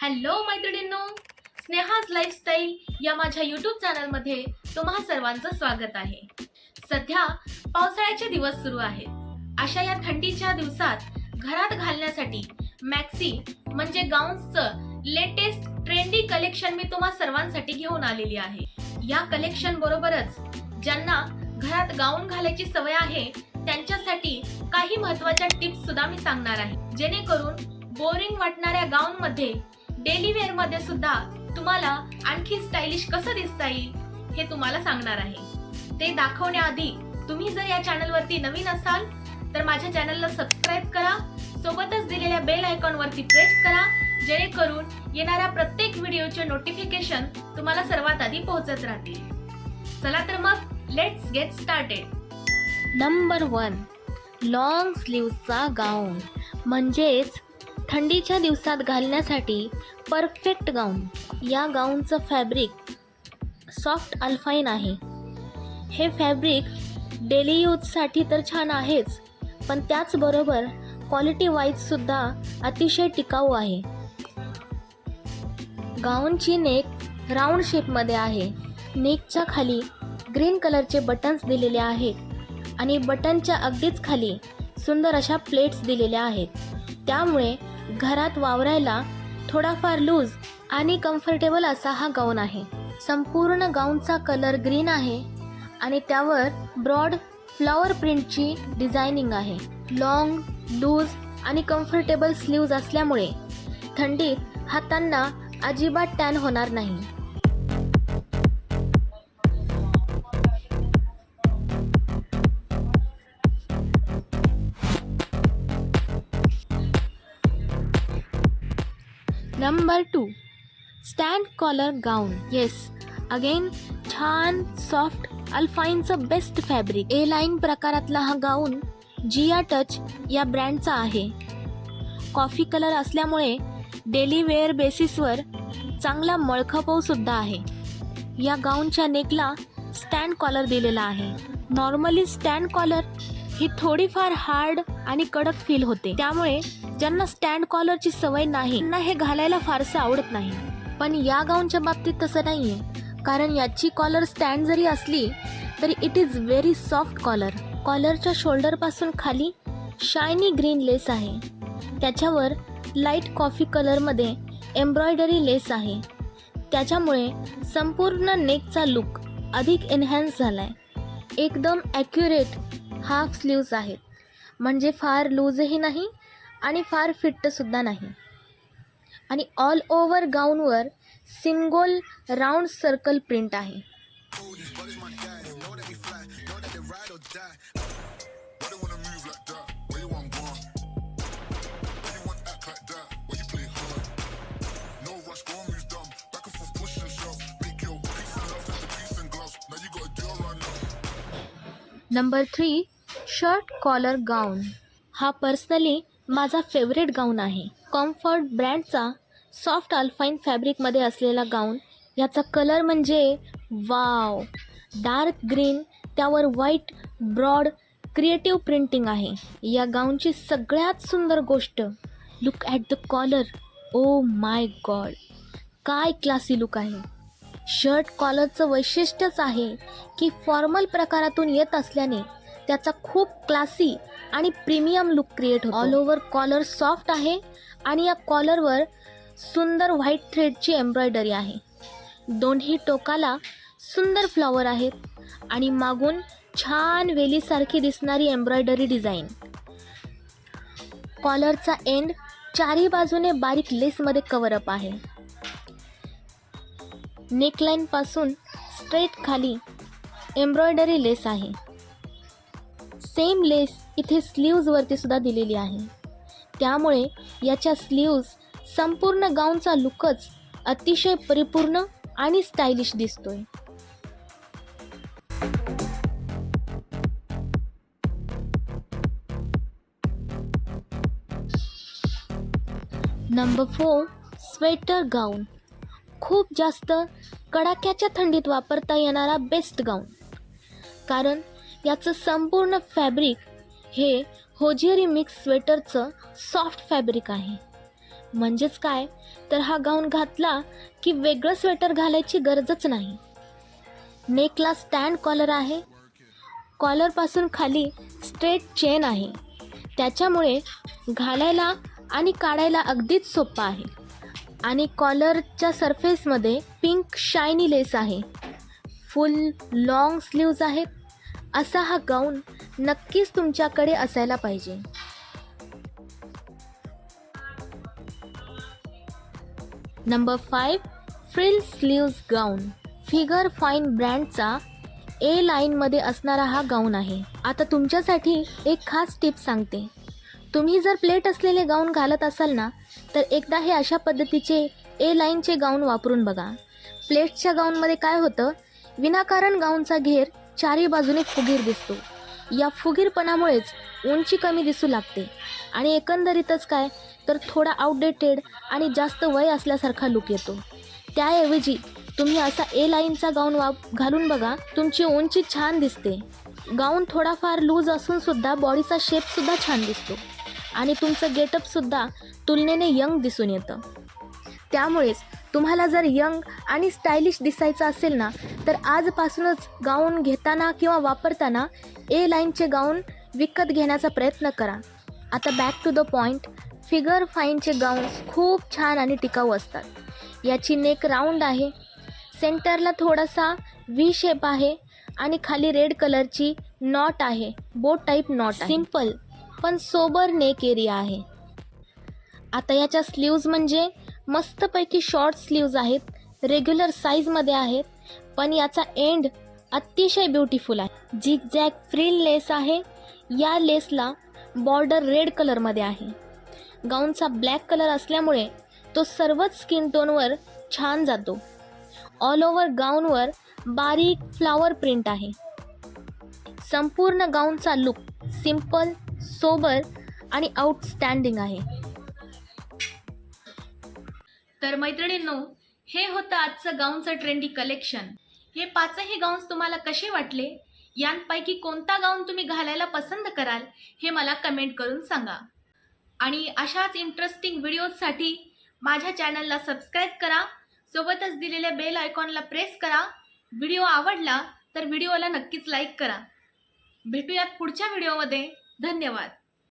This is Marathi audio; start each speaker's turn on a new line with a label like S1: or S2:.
S1: हॅलो मैत्रिणींनो, स्नेहाज लाईफस्टाईल या माझ्या यूट्यूब चॅनलमध्ये तुम्हा सर्वांचं स्वागत आहे. सध्या पावसाळ्याचे दिवस सुरू आहेत. अशा या थंडीच्या दिवसात घरात घालण्यासाठी मॅक्सी म्हणजे गाऊन्सचं लेटेस्ट ट्रेंडी कलेक्शन मी तुम्हा सर्वांसाठी घेऊन आलेली आहे. या कलेक्शन बरोबरच ज्यांना घरात गाऊन घालायची सवय आहे त्यांच्यासाठी काही महत्त्वाच्या टिप्स सुद्धा मी सांगणार आहे, जेणेकरून बोरिंग वाटणाऱ्या गाऊन मध्ये डेली वेअर मध्ये सुद्धा तुम्हाला आणखी स्टाइलिश कसं दिसता येईल हे तुम्हाला सांगणार आहे. ते दाखवण्याआधी तुम्ही जर या चॅनल वरती नवीन असाल तर माझ्या चॅनलला सबस्क्राइब करा, सोबतच दिलेल्या बेल आयकॉन वरती प्रेस करा, जेणेकरून येणाऱ्या प्रत्येक व्हिडिओचे नोटिफिकेशन तुम्हाला सर्वात आधी पोहोचत राहतील. चला तर मग let's get started.
S2: Number 1, long स्लीव्हचा गाऊन म्हणजेच थंडीच्या दिवसात घालण्यासाठी परफेक्ट गाऊन. या गाऊनचं फॅब्रिक सॉफ्ट अल्पाईन आहे. हे फॅब्रिक डेली यूजसाठी तर छान आहेच, पण त्याचबरोबर क्वालिटी वाईजसुद्धा अतिशय टिकाऊ आहे. गाऊनची नेक राऊंड शेपमध्ये आहे. नेकच्या खाली ग्रीन कलरचे बटन्स दिलेले आहेत आणि बटनच्या अगदीच खाली सुंदर अशा प्लेट्स दिलेल्या आहेत. त्यामुळे घरात वावरायला थोडाफार लूज आणि कम्फर्टेबल असा हा गाऊन आहे. संपूर्ण गाऊनचा कलर ग्रीन आहे आणि त्यावर ब्रॉड फ्लॉवर प्रिंटची डिझायनिंग आहे. लॉंग, लूज आणि कम्फर्टेबल स्लीव्ज असल्यामुळे थंडीत हातांना अजिबात टॅन होणार नाही. नंबर 2, स्टँड कॉलर गाऊन. येस, अगेन छान सॉफ्ट अल्पाईनचं बेस्ट फॅब्रिक. ए लाईन प्रकारातला हा गाऊन जिया टच या ब्रँडचा आहे. कॉफी कलर असल्यामुळे डेली वेअर बेसिसवर चांगला मळखापऊ सुद्धा आहे. या गाऊनच्या नेकला स्टँड कॉलर दिलेला आहे. नॉर्मली स्टँड कॉलर ही थोडीफार हार्ड आणि कडक फील होते, त्यामुळे ज्यांना स्टँड कॉलरची सवय नाही त्यांना हे घालायला फारसं आवडत नाही. पण या गाऊनच्या बाबतीत तसं नाही आहे, कारण याची कॉलर स्टँड जरी असली तरी it is very soft collar. कॉलरच्या शोल्डरपासून खाली शायनी ग्रीन लेस आहे. त्याच्यावर लाईट कॉफी कलरमध्ये एम्ब्रॉयडरी लेस आहे. त्याच्यामुळे संपूर्ण नेकचा लुक अधिक एनहॅन्स झाला आहे. एकदम ॲक्युरेट हाफ स्लीव्ज आहेत, म्हणजे फार लूजही नाही आणि फार फिट्टसुद्धा नाही. आणि ऑल ओव्हर गाऊनवर सिंगल राऊंड सर्कल प्रिंट आहे. Number 3, shirt collar gown. हा पर्सनली माझा फेवरेट गाऊन आहे. कम्फर्ट ब्रँडचा सॉफ्ट अल्पाईन फॅब्रिकमध्ये असलेला गाऊन. याचा कलर म्हणजे वाव, डार्क ग्रीन, त्यावर व्हाईट ब्रॉड क्रिएटिव्ह प्रिंटिंग आहे. या गाऊनची सगळ्यात सुंदर गोष्ट, look at the collar. Oh my God, काय क्लासी लुक आहे. शर्ट कॉलरचं वैशिष्ट्यच आहे की फॉर्मल प्रकारातून येत असल्याने त्याचा खूप क्लासी आणि प्रीमियम लुक क्रिएट होतो. ऑल ओव्हर कॉलर सॉफ्ट आहे आणि या कॉलरवर सुंदर व्हाईट थ्रेडची एम्ब्रॉयडरी आहे. दोन्ही टोकाला सुंदर फ्लॉवर आहेत आणि मागून छान वेलीसारखी दिसणारी एम्ब्रॉयडरी डिझाईन. कॉलरचा एंड चारी बाजूने बारीक लेसमध्ये कव्हरअप आहे. नेकलाईन पासून स्ट्रेट खाली एम्ब्रॉयडरी लेस आहे. सेम लेस इथे स्लीव्जवरती सुद्धा दिलेली आहे. त्यामुळे याच्या स्लीव्ज संपूर्ण गाऊनचा लुकच अतिशय परिपूर्ण आणि स्टायलिश दिसतोय. नंबर 4, स्वेटर गाऊन. खूप जास्त कडाक्याच्या थंडीत वापरता येणारा बेस्ट गाऊन, कारण याचं संपूर्ण फॅब्रिक हे होजियरी मिक्स स्वेटरचं सॉफ्ट फॅब्रिक आहे. म्हणजेच काय, तर हा गाऊन घातला की वेगळं स्वेटर घालायची गरजच नाही. नेकला स्टँड कॉलर आहे. कॉलरपासून खाली स्ट्रेट चेन आहे. त्याच्यामुळे घालायला आणि काढायला अगदीच सोपं आहे. आणि कॉलरच्या सरफेसमध्ये पिंक शायनी लेस आहे. फुल लॉंग स्लीव्ज आहेत. असा हा गाऊन नक्कीच तुमच्याकडे असायला पाहिजे. नंबर 5, फ्रिल स्लीव्ज गाऊन. फिगर फाईन ब्रँडचा ए लाईनमध्ये असणारा हा गाऊन आहे. आता तुमच्यासाठी एक खास टिप सांगते. तुम्ही जर प्लेट असलेले गाऊन घालत असाल ना, तर एकदा हे अशा पद्धतीचे ए लाईनचे गाऊन वापरून बघा. प्लेट्सच्या गाऊनमध्ये काय होतं, विनाकारण गाऊनचा घेर चारी बाजूने फुगीर दिसतो. या फुगीरपणामुळेच उंची कमी दिसू लागते आणि एकंदरीतच काय, तर थोडा आउटडेटेड आणि जास्त वय असल्यासारखा लुक येतो. त्याऐवजी तुम्ही असा ए लाईनचा गाऊन घालून बघा, तुमची उंची छान दिसते. गाऊन थोडाफार लूज असून सुद्धा बॉडीचा शेपसुद्धा छान दिसतो आणि तुमचं गेटअपसुद्धा तुलनेने यंग दिसून येतं. त्यामुळेच तुम्हाला जर यंग आणि स्टायलिश दिसायचं असेल ना, तर आजपासूनच गाऊन घेताना किंवा वापरताना ए लाईनचे गाऊन विकत घेण्याचा प्रयत्न करा. आता back to the point. Figure फाईनचे गाऊन्स खूप छान आणि टिकाऊ असतात. याची नेक राऊंड आहे. सेंटरला थोडासा व्ही शेप आहे आणि खाली रेड कलरची नॉट आहे. बोट टाईप नॉट. सिंपल पण सोबर नेक एरिया आहे. आता याच्या स्लीव्ज म्हणजे मस्तपैकी शॉर्ट स्लीव्ज आहेत. रेग्युलर साईजमध्ये आहेत, पण याचा एंड अतिशय ब्युटिफुल आहे. झिगझॅग फ्रिल लेस आहे. या लेसला बॉर्डर रेड कलरमध्ये आहे. गाऊनचा ब्लॅक कलर असल्यामुळे तो सर्वच स्किन टोनवर छान जातो. ऑल ओव्हर गाऊनवर बारीक फ्लावर प्रिंट आहे. संपूर्ण गाऊनचा लुक सिंपल, सोबर आणि आउटस्टँडिंग आहे.
S1: तर मैत्रिणींनो, हे होतं आजचं गाऊनचं ट्रेंडी कलेक्शन. हे 5ही गाऊन्स तुम्हाला कसे वाटले? यांपैकी कोणता गाऊन तुम्ही घालायला पसंत कराल हे मला कमेंट करून सांगा. आणि अशाच इंटरेस्टिंग व्हिडिओजसाठी माझ्या चॅनलला सबस्क्राईब करा. सोबतच दिलेल्या बेल आयकॉनला प्रेस करा. व्हिडिओ आवडला तर व्हिडिओला नक्कीच लाईक करा. भेटूयात पुढच्या व्हिडिओमध्ये. धन्यवाद.